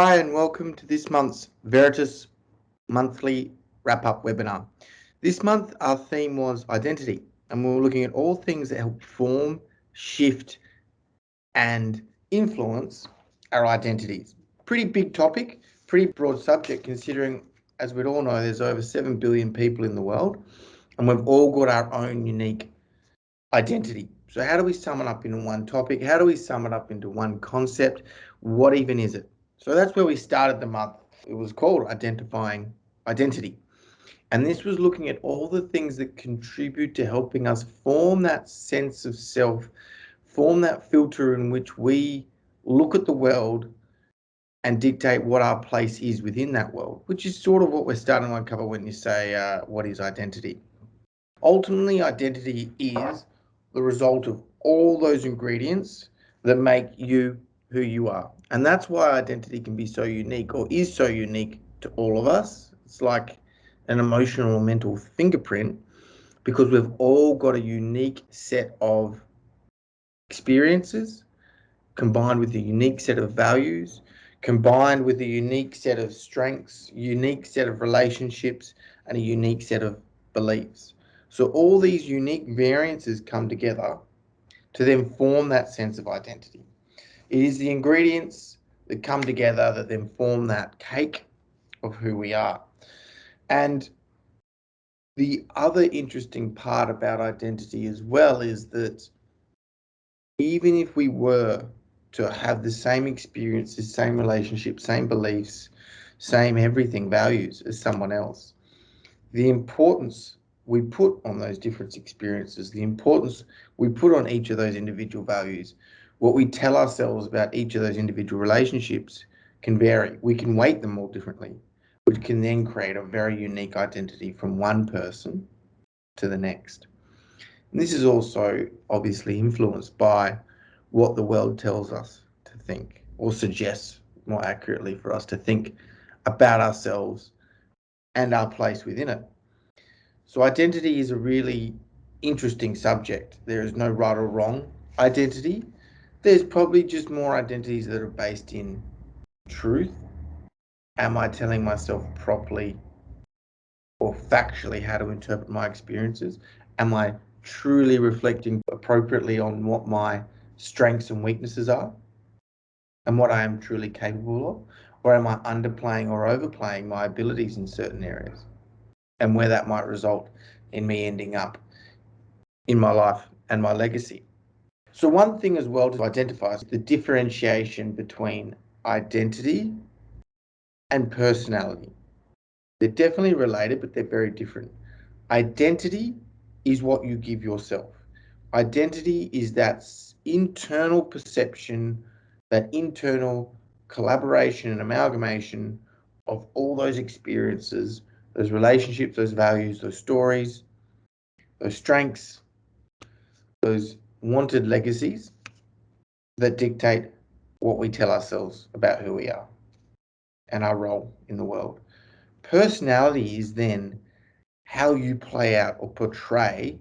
Hi and welcome to this month's Veritas monthly wrap-up webinar. This month our theme was identity, and we were looking at all things that help form, shift and influence our identities. Pretty big topic, pretty broad subject considering, as we'd all know, there's over 7 billion people in the world and we've all got our own unique identity. So how do we sum it up into one topic? How do we sum it up into one concept? What even is it? So that's where we started the month. It was called Identifying Identity. And this was looking at all the things that contribute to helping us form that sense of self, form that filter in which we look at the world and dictate what our place is within that world, which is sort of what we're starting to uncover when you say, what is identity? Ultimately, identity is the result of all those ingredients that make you who you are. And that's why identity can be so unique, or is so unique to all of us. It's like an emotional or mental fingerprint, because we've all got a unique set of experiences combined with a unique set of values, combined with a unique set of strengths, unique set of relationships, and a unique set of beliefs. So all these unique variances come together to then form that sense of identity. It is the ingredients that come together that then form that cake of who we are. And the other interesting part about identity as well is that even if we were to have the same experiences, same relationships, same beliefs, same everything, values as someone else, the importance we put on those different experiences, the importance we put on each of those individual values, what we tell ourselves about each of those individual relationships can vary. We can weight them all differently, which can then create a very unique identity from one person to the next. And this is also obviously influenced by what the world tells us to think, or suggests more accurately for us to think about ourselves and our place within it. So identity is a really interesting subject. There is no right or wrong identity. There's probably just more identities that are based in truth. Am I telling myself properly or factually how to interpret my experiences? Am I truly reflecting appropriately on what my strengths and weaknesses are and what I am truly capable of? Or am I underplaying or overplaying my abilities in certain areas, and where that might result in me ending up in my life and my legacy? So one thing as well to identify is the differentiation between identity and personality. They're definitely related, but they're very different. Identity is what you give yourself. Identity is that internal perception, that internal collaboration and amalgamation of all those experiences, those relationships, those values, those stories, those strengths, those wanted legacies that dictate what we tell ourselves about who we are and our role in the world. Personality is then how you play out or portray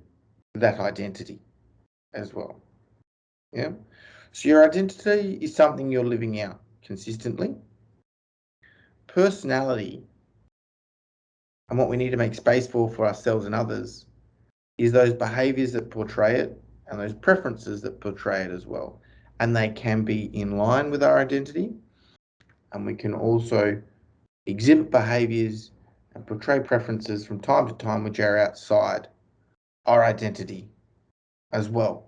that identity as well. Yeah. So your identity is something you're living out consistently. Personality, and what we need to make space for ourselves and others, is those behaviors that portray it and those preferences that portray it as well. And they can be in line with our identity, and we can also exhibit behaviors and portray preferences from time to time which are outside our identity as well.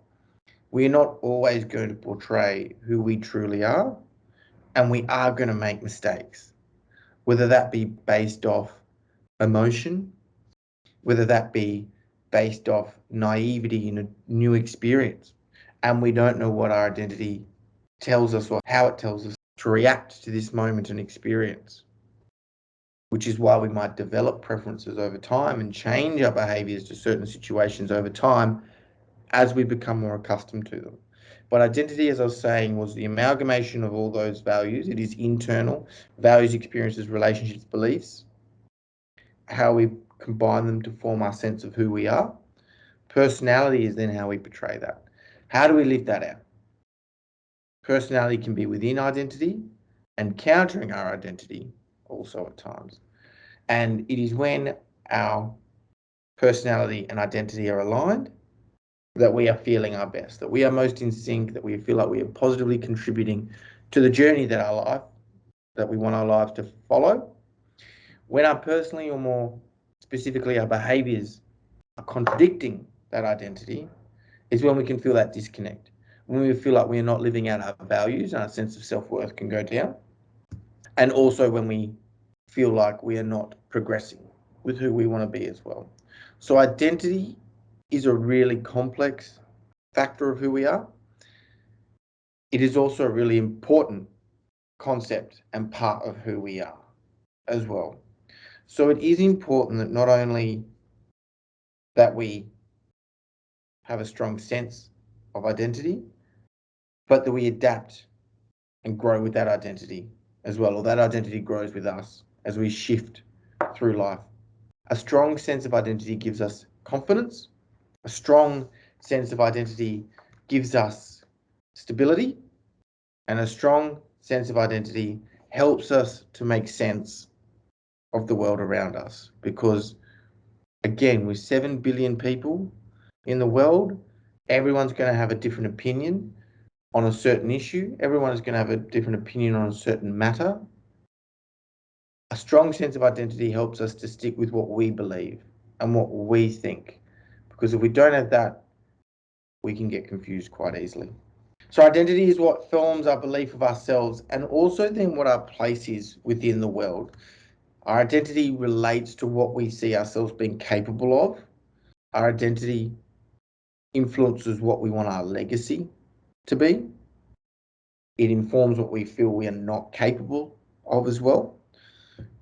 We are not always going to portray who we truly are, and we are going to make mistakes, whether that be based off emotion, whether that be based off naivety in a new experience, and we don't know what our identity tells us or how it tells us to react to this moment and experience, which is why we might develop preferences over time and change our behaviors to certain situations over time as we become more accustomed to them. But identity, as I was saying, was the amalgamation of all those values. It is internal, values, experiences, relationships, beliefs, how we combine them to form our sense of who we are. Personality is then how we portray that. How do we live that out? Personality can be within identity, and countering our identity also at times. And it is when our personality and identity are aligned that we are feeling our best, that we are most in sync, that we feel like we are positively contributing to the journey that we want our lives to follow. When our personally, or more specifically our behaviors, are contradicting that identity, is when we can feel that disconnect. When we feel like we are not living out our values and our sense of self-worth can go down. And also when we feel like we are not progressing with who we want to be as well. So identity is a really complex factor of who we are. It is also a really important concept and part of who we are as well. So it is important that not only that we have a strong sense of identity, but that we adapt and grow with that identity as well, or that identity grows with us as we shift through life. A strong sense of identity gives us confidence. A strong sense of identity gives us stability. And a strong sense of identity helps us to make sense of the world around us. Because, again, with 7 billion people in the world, everyone's going to have a different opinion on a certain issue. Everyone is going to have a different opinion on a certain matter. A strong sense of identity helps us to stick with what we believe and what we think. Because if we don't have that, we can get confused quite easily. So identity is what forms our belief of ourselves and also then what our place is within the world. Our identity relates to what we see ourselves being capable of. Our identity influences what we want our legacy to be. It informs what we feel we are not capable of as well.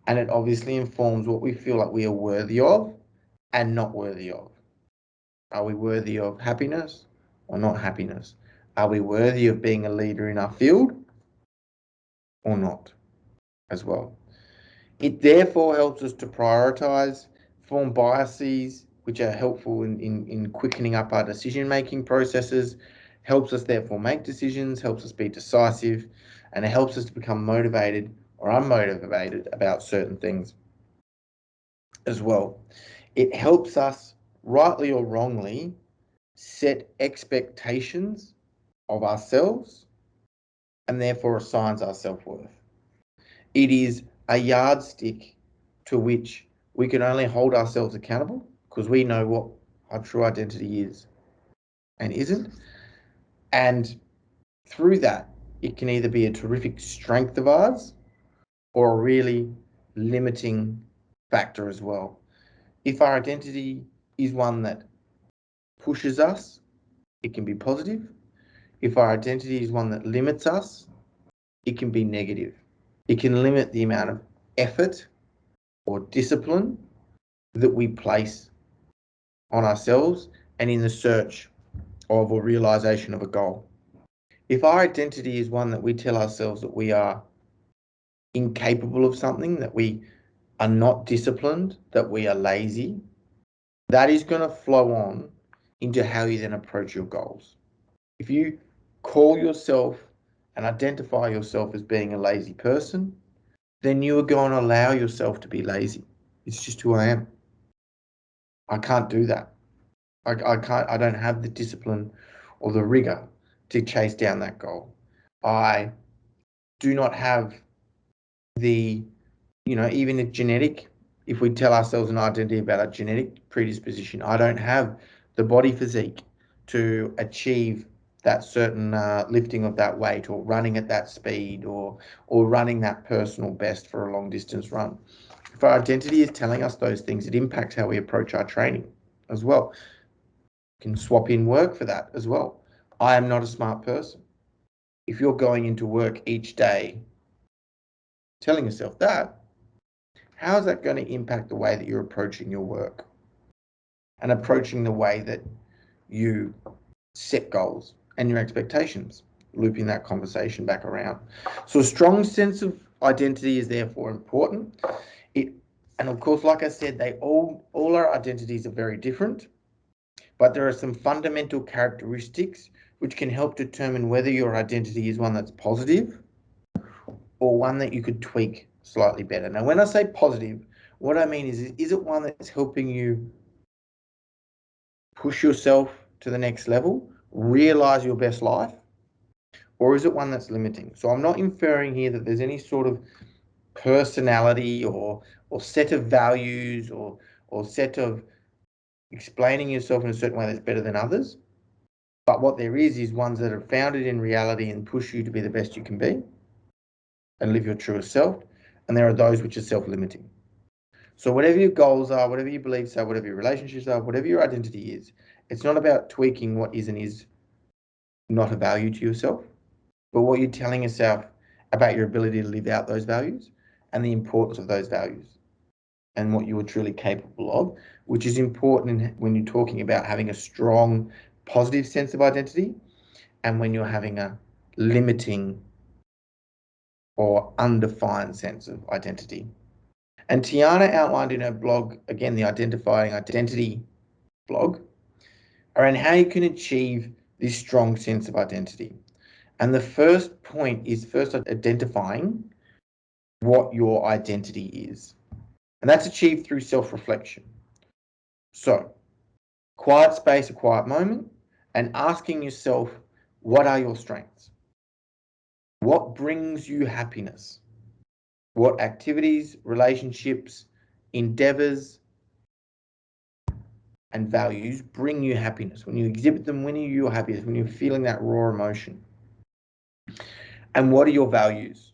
And it obviously informs what we feel like we are worthy of and not worthy of. Are we worthy of happiness or not happiness? Are we worthy of being a leader in our field or not as well? It therefore helps us to prioritize, form biases, which are helpful in quickening up our decision-making processes, helps us therefore make decisions, helps us be decisive, and it helps us to become motivated or unmotivated about certain things as well. It helps us, rightly or wrongly, set expectations of ourselves and therefore assigns our self-worth. It is a yardstick to which we can only hold ourselves accountable because we know what our true identity is and isn't. And through that, it can either be a terrific strength of ours or a really limiting factor as well. If our identity is one that pushes us, it can be positive. If our identity is one that limits us, it can be negative. It can limit the amount of effort or discipline that we place on ourselves and in the search of or realization of a goal. If our identity is one that we tell ourselves that we are incapable of something, that we are not disciplined, that we are lazy, that is going to flow on into how you then approach your goals. If you call yourself and identify yourself as being a lazy person, then you are going to allow yourself to be lazy. It's just who I am. I can't do that. I don't have the discipline or the rigor to chase down that goal. I do not have the, even a genetic, if we tell ourselves an identity about a genetic predisposition, I don't have the body physique to achieve that certain lifting of that weight or running at that speed or running that personal best for a long distance run. If our identity is telling us those things, it impacts how we approach our training as well. Can swap in work for that as well. I am not a smart person. If you're going into work each day telling yourself that, how is that going to impact the way that you're approaching your work and approaching the way that you set goals and your expectations, looping that conversation back around? So a strong sense of identity is therefore important. And of course, like I said, all our identities are very different. But there are some fundamental characteristics which can help determine whether your identity is one that's positive or one that you could tweak slightly better? Now, when I say positive, what I mean is it one that's helping you push yourself to the next level, realize your best life, or is it one that's limiting? So I'm not inferring here that there's any sort of personality or set of values or set of explaining yourself in a certain way that's better than others. But what there is ones that are founded in reality and push you to be the best you can be and live your truest self. And there are those which are self-limiting. So whatever your goals are, whatever your beliefs are, whatever your relationships are, whatever your identity is, it's not about tweaking what is and is not a value to yourself, but what you're telling yourself about your ability to live out those values and the importance of those values and what you are truly capable of, which is important when you're talking about having a strong, positive sense of identity and when you're having a limiting or undefined sense of identity. And Tiana outlined in her blog, again, the Identifying Identity blog, around how you can achieve this strong sense of identity. And the first point is first identifying what your identity is. And that's achieved through self-reflection. So, quiet space, a quiet moment, and asking yourself, what are your strengths? What brings you happiness? What activities, relationships, endeavors, and values bring you happiness? When you exhibit them, when are you happiest? When you're feeling that raw emotion? And what are your values?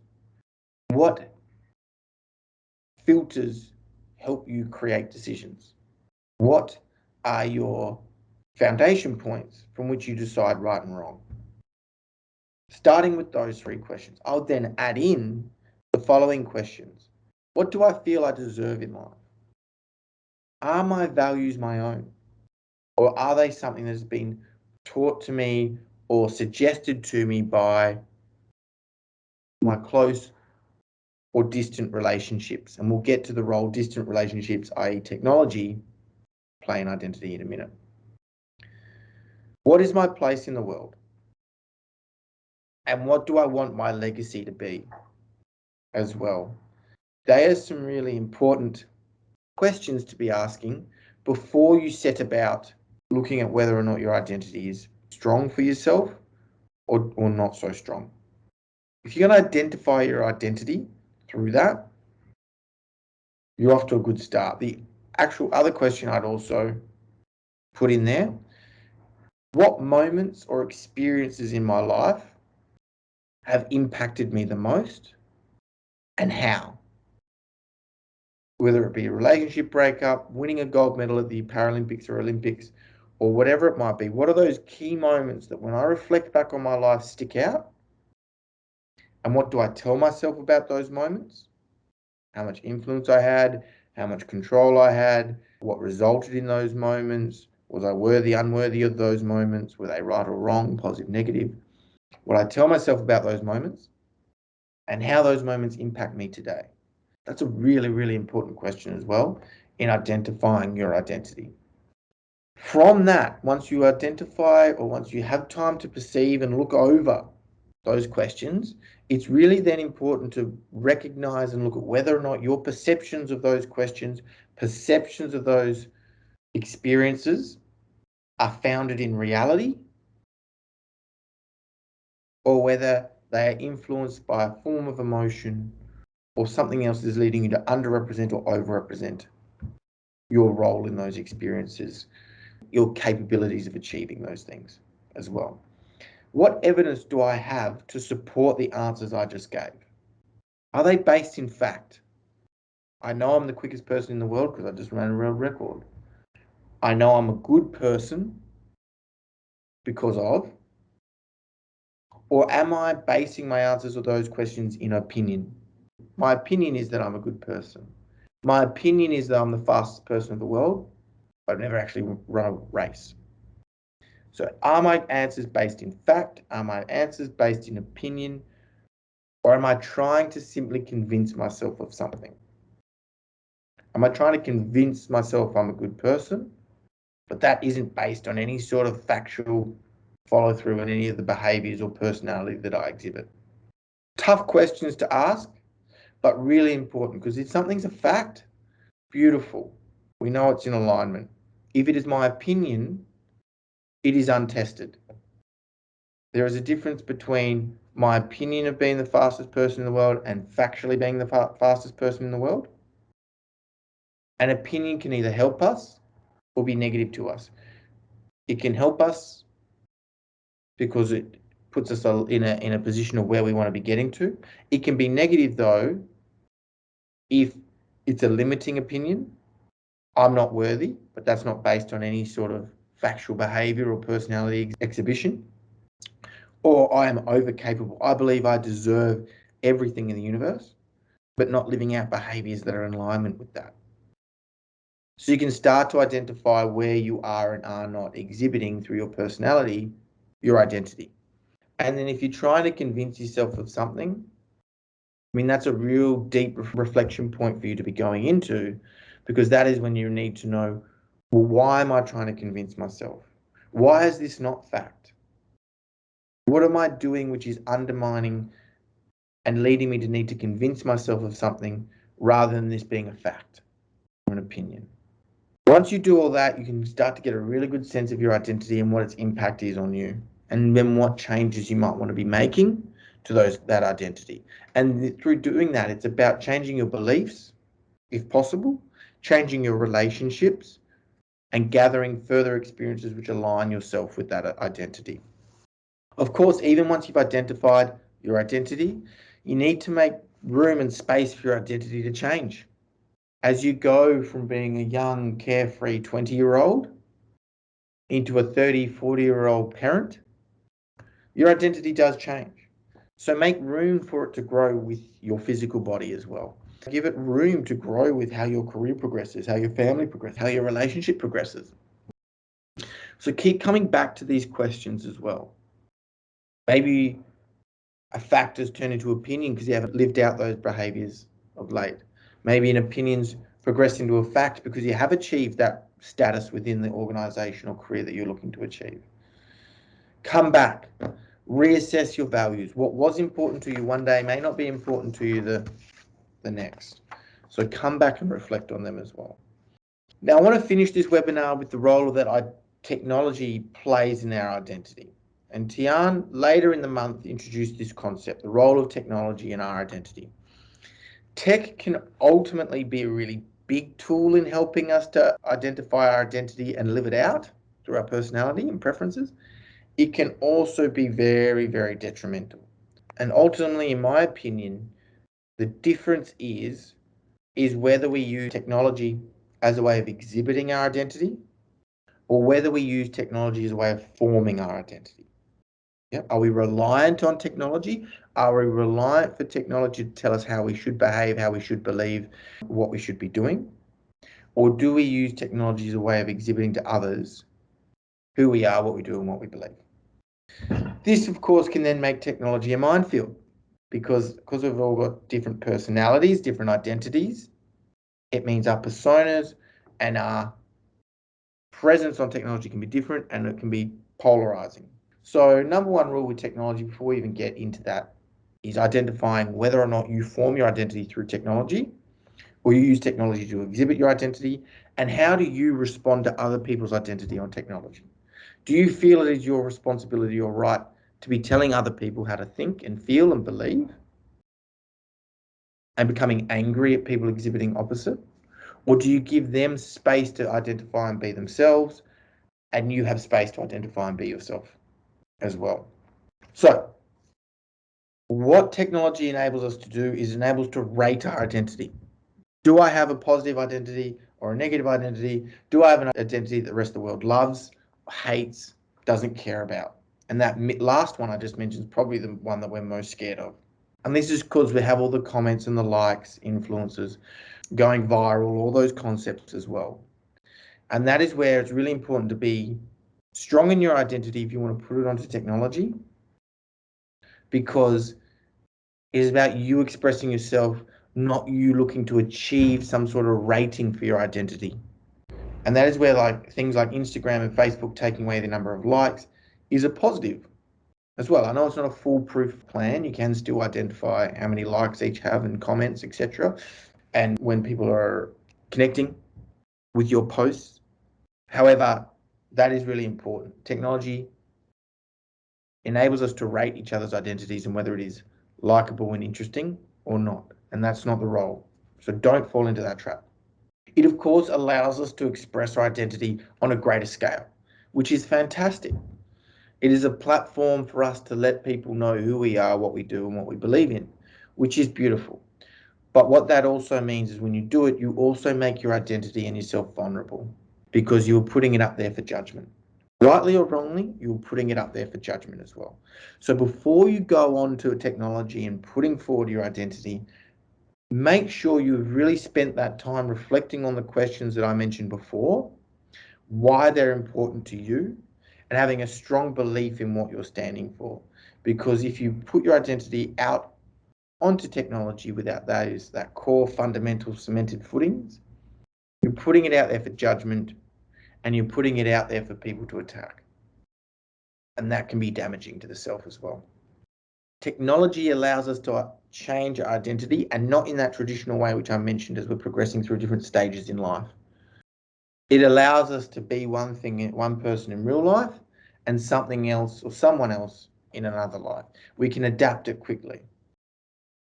What filters help you create decisions? What are your foundation points from which you decide right and wrong? Starting with those three questions, I'll then add in the following questions. What do I feel I deserve in life? Are my values my own? Or are they something that's been taught to me or suggested to me by my close or distant relationships? And we'll get to the role distant relationships, i.e. technology, play in identity in a minute. What is my place in the world? And what do I want my legacy to be as well? They are some really important questions to be asking before you set about looking at whether or not your identity is strong for yourself or not so strong. If you're going to identify your identity through that, you're off to a good start. The actual other question I'd also put in there, what moments or experiences in my life have impacted me the most and how? Whether it be a relationship breakup, winning a gold medal at the Paralympics or Olympics, or whatever it might be. What are those key moments that when I reflect back on my life stick out? And what do I tell myself about those moments? How much influence I had, how much control I had, what resulted in those moments, was I worthy, unworthy of those moments, were they right or wrong, positive, negative? What I tell myself about those moments and how those moments impact me today. That's a really, really important question as well in identifying your identity. From that, once you identify or once you have time to perceive and look over those questions, it's really then important to recognize and look at whether or not your perceptions of those questions, perceptions of those experiences are founded in reality or whether they are influenced by a form of emotion or something else is leading you to underrepresent or overrepresent your role in those experiences, your capabilities of achieving those things as well. What evidence do I have to support the answers I just gave? Are they based in fact? I know I'm the quickest person in the world because I just ran a world record. I know I'm a good person because of, or am I basing my answers of those questions in opinion? My opinion is that I'm a good person. My opinion is that I'm the fastest person in the world, but I've never actually run a race. So are my answers based in fact? Are my answers based in opinion? Or am I trying to simply convince myself of something? Am I trying to convince myself I'm a good person? But that isn't based on any sort of factual follow through in any of the behaviors or personality that I exhibit. Tough questions to ask, but really important, because if something's a fact, beautiful. We know it's in alignment. If it is my opinion, it is untested. There is a difference between my opinion of being the fastest person in the world and factually being the fastest person in the world. An opinion can either help us or be negative to us. It can help us because it puts us in a position of where we want to be getting to. It can be negative, though, if it's a limiting opinion. I'm not worthy, but that's not based on any sort of factual behavior or personality exhibition. Or I am overcapable. I believe I deserve everything in the universe, but not living out behaviors that are in alignment with that. So you can start to identify where you are and are not exhibiting through your personality, your identity. And then if you're trying to convince yourself of something, I mean, that's a real deep reflection point for you to be going into, because that is when you need to know, well, why am I trying to convince myself? Why is this not fact? What am I doing which is undermining and leading me to need to convince myself of something rather than this being a fact or an opinion? Once you do all that, you can start to get a really good sense of your identity and what its impact is on you, and then what changes you might want to be making to that identity. And through doing that, it's about changing your beliefs, if possible, changing your relationships, and gathering further experiences which align yourself with that identity. Of course, even once you've identified your identity, you need to make room and space for your identity to change. As you go from being a young, carefree 20-year-old into a 30, 40-year-old parent, your identity does change. So make room for it to grow with your physical body as well. Give it room to grow with how your career progresses, how your family progresses, how your relationship progresses. So keep coming back to these questions as well. Maybe a fact has turned into opinion because you haven't lived out those behaviors of late. Maybe an opinion's progressed into a fact because you have achieved that status within the organization or career that you're looking to achieve. Come back, reassess your values. What was important to you one day may not be important to you the next. So come back and reflect on them as well. Now, I want to finish this webinar with the role that technology plays in our identity. And Tian, later in the month, introduced this concept, the role of technology in our identity. Tech can ultimately be a really big tool in helping us to identify our identity and live it out through our personality and preferences. It can also be very, very detrimental. And ultimately, in my opinion, the difference is whether we use technology as a way of exhibiting our identity or whether we use technology as a way of forming our identity. Yep. Are we reliant on technology? Are we reliant for technology to tell us how we should behave, how we should believe, what we should be doing? Or do we use technology as a way of exhibiting to others who we are, what we do, and what we believe? This, of course, can then make technology a minefield because we've all got different personalities, different identities. It means our personas and our presence on technology can be different and it can be polarizing. So number one rule with technology before we even get into that is identifying whether or not you form your identity through technology or you use technology to exhibit your identity, and how do you respond to other people's identity on technology? Do you feel it is your responsibility or right to be telling other people how to think and feel and believe and becoming angry at people exhibiting opposite? Or do you give them space to identify and be themselves, and you have space to identify and be yourself as well? So what technology enables us to do is enables to rate our identity. Do I have a positive identity or a negative identity? Do I have an identity that the rest of the world loves, hates, doesn't care about? And that last one I just mentioned is probably the one that we're most scared of. And this is because we have all the comments and the likes, influencers, going viral, all those concepts as well. And that is where it's really important to be strong in your identity if you want to put it onto technology, because it is about you expressing yourself, not you looking to achieve some sort of rating for your identity. And that is where things like Instagram and Facebook taking away the number of likes is a positive. as well. I know it's not a foolproof plan. You can still identify how many likes each have and comments, etc. And when people are connecting with your posts. However, that is really important. Technology enables us to rate each other's identities and whether it is likable and interesting or not. And that's not the role. So don't fall into that trap. It, of course, allows us to express our identity on a greater scale, which is fantastic. It is a platform for us to let people know who we are, what we do, and what we believe in, which is beautiful. But what that also means is when you do it, you also make your identity and yourself vulnerable because you're putting it up there for judgment. Rightly or wrongly, you're putting it up there for judgment as well. So before you go on to a technology and putting forward your identity, make sure you've really spent that time reflecting on the questions that I mentioned before, why they're important to you, and having a strong belief in what you're standing for. Because if you put your identity out onto technology without that core fundamental cemented footings, you're putting it out there for judgment and you're putting it out there for people to attack. And that can be damaging to the self as well. Technology allows us to change our identity, and not in that traditional way, which I mentioned as we're progressing through different stages in life. It allows us to be one thing, one person in real life, and something else or someone else in another life. We can adapt it quickly.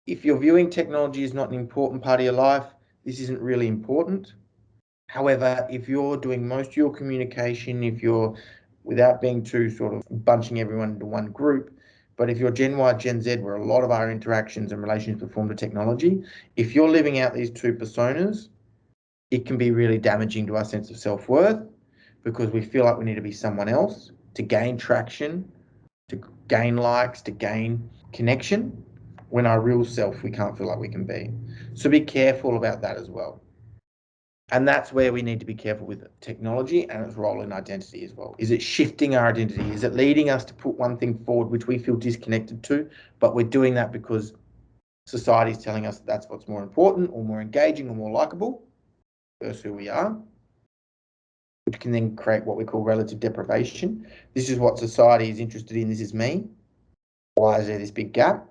If you're viewing technology as not an important part of your life, this isn't really important. However, if you're doing most of your communication, if you're, without being too sort of bunching everyone into one group, but if you're Gen Y, Gen Z, where a lot of our interactions and relationships are formed to technology, if you're living out these two personas, it can be really damaging to our sense of self-worth because we feel like we need to be someone else to gain traction, to gain likes, to gain connection, when our real self we can't feel like we can be. So be careful about that as well. And that's where we need to be careful with technology and its role in identity as well. Is it shifting our identity? Is it leading us to put one thing forward which we feel disconnected to, but we're doing that because society is telling us that's what's more important or more engaging or more likable versus who we are, which can then create what we call relative deprivation. This is what society is interested in. This is me. Why is there this big gap?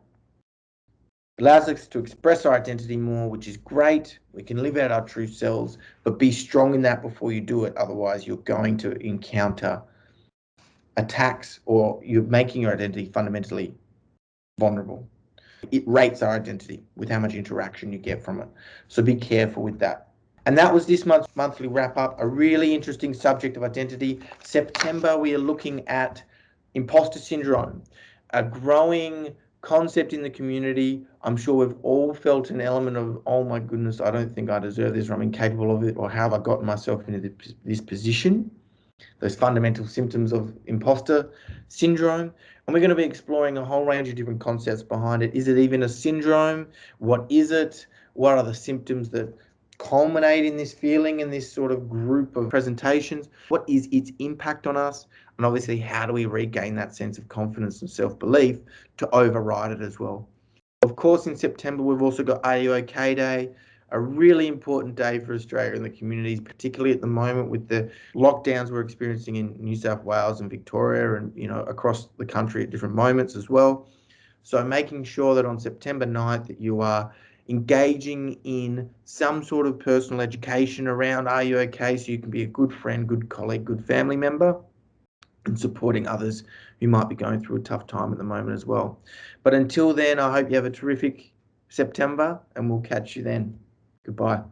It allows us to express our identity more, which is great. We can live out our true selves, but be strong in that before you do it. Otherwise, you're going to encounter attacks or you're making your identity fundamentally vulnerable. It rates our identity with how much interaction you get from it. So be careful with that. And that was this month's monthly wrap up, a really interesting subject of identity. September, we are looking at imposter syndrome, a growing concept in the community. I'm sure we've all felt an element of, oh my goodness, I don't think I deserve this, or I'm incapable of it, or how have I gotten myself into this position? Those fundamental symptoms of imposter syndrome. And we're going to be exploring a whole range of different concepts behind it. Is it even a syndrome? What is it? What are the symptoms that culminate in this feeling in this sort of group of presentations? What is its impact on us? And obviously, how do we regain that sense of confidence and self-belief to override it as well? Of course, in September, we've also got Are You OK Day, a really important day for Australia and the communities, particularly at the moment with the lockdowns we're experiencing in New South Wales and Victoria and, across the country at different moments as well. So making sure that on September 9th that you are engaging in some sort of personal education around Are You OK, so you can be a good friend, good colleague, good family member, and supporting others who might be going through a tough time at the moment as well. But until then, I hope you have a terrific September and we'll catch you then. Goodbye.